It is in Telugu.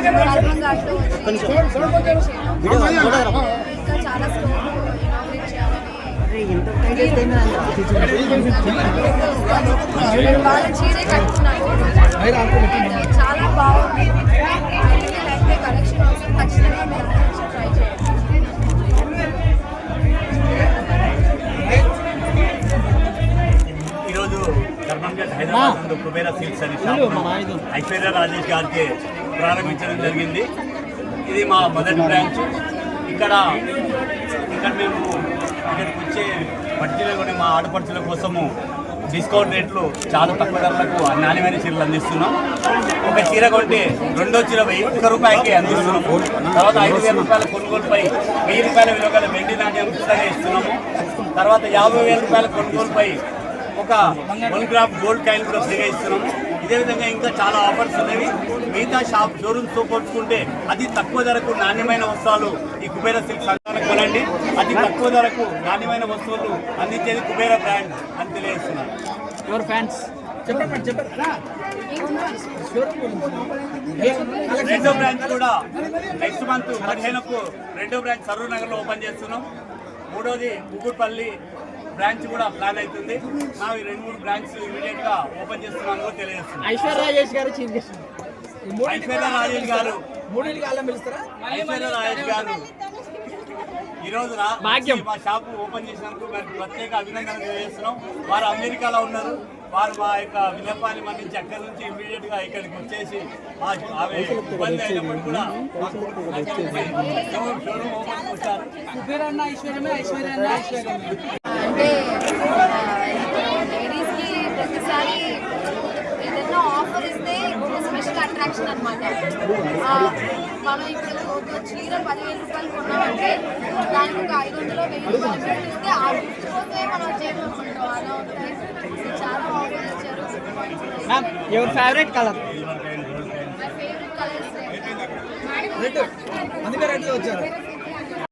ఇంకా చాలా స్టోర్ ఇనాగ్రేట్ చేయాలని వాళ్ళ చీరే కట్టుకున్నాను. చాలా బాగుంది. లైక్ కలెక్షన్ కోసం ఖచ్చితంగా మీరు ట్రై చేయండి. ఈరోజు హైదరాబాద్ కుబేరా సిల్క్స్ అని షాప్ ఐశ్వర్య రాజేష్ గారికి ప్రారంభించడం జరిగింది. ఇది మా మొదటి బ్రాంచ్. ఇక్కడ మేము ఇక్కడికి వచ్చే పట్టిలో మా ఆడపడుచుల కోసము డిస్కౌంట్ రేట్లు చాలా తక్కువ ధరలకు నాణ్యమైన చీరలు అందిస్తున్నాం. ఒక చీర కొంటే రెండో చీర 1 రూపాయలకి అందిస్తున్నాము. తర్వాత 5,000 రూపాయల కొనుగోలుపై 1000 రూపాయల విలువ గల వెండి నాణ్యం ఉచితంగా ఇస్తున్నాము. తర్వాత 50,000 రూపాయల కొనుగోలుపై ఒక 1 గ్రామ్ గోల్డ్ కాయిన్ కూడా ఫ్రీగా ఇస్తున్నాము. ఇదే విధంగా ఇంకా చాలా ఆఫర్స్ ఉన్నవి. మిగతా షోరూమ్స్తో పోల్చుకుంటే అతి తక్కువ ధరకు నాణ్యమైన వస్త్రాలు ఈ కుబేరా సిల్క్స్ సంస్థానికి కొనండి. అతి తక్కువ ధరకు నాణ్యమైన వస్తువులు అందించేది కుబేరా బ్రాండ్ అని తెలియజేస్తున్నారు. యువర్ ఫ్యాన్స్ రెండో బ్రాంచ్ కూడా నెక్స్ట్ మంత్ 15కు రెండో బ్రాంచ్ సరూర్ నగర్లో ఓపెన్ చేస్తున్నాం. మూడోది కుకుట్పల్లి బ్రాంచ్ కూడా ప్లాన్ అవుతుంది. ನಾವು 2-3 బ్రాంచ్ ఇమీడియట్ గా ఓపెన్ చేస్తున్నాం కూడా తెలియజేస్తున్నాం. ఐశ్వర్య రాజేష్ గారు చీఫ్ గెస్ట్. ఐశ్వర్య రాజేష్ గారు మూడింటికి అల్లం పిలుస్తారా? ఐశ్వర్య రాజేష్ గారు ఈ రోజు మా షాపు ఓపెన్ చేసినందుకు ప్రత్యేక అభినందనలు తెలియజేస్తున్నాం. వారు అమెరికాలో ఉన్నారు. వారు మా యొక్క విన్నపాన్ని మన్నించి అక్కడి నుంచి ఇమీడియట్ గా ఇక్కడికి వచ్చేసి ఆమె ఇబ్బంది అయినప్పుడు కూడా షోరూమ్ ఓపెన్ చేశారు. అంటే లేడీస్కి ప్రతిసారి ఏదైనా ఆఫర్ ఇస్తే స్పెషల్ అట్రాక్షన్ అనమాట. మనం ఇప్పుడు ఒక చీర 10,000 రూపాయలు కొన్నామంటే దానికి ఒక 500-1000 రూపాయలు ఇస్తే ఆ గిఫ్ట్ కోసమే మనం చేయమనుకుంటాం. అలా ఉంటాయి. చాలా ఆఫర్ ఇచ్చారు. Your favourite colour? My favourite colours red. అందుకే రెడ్ వచ్చారు.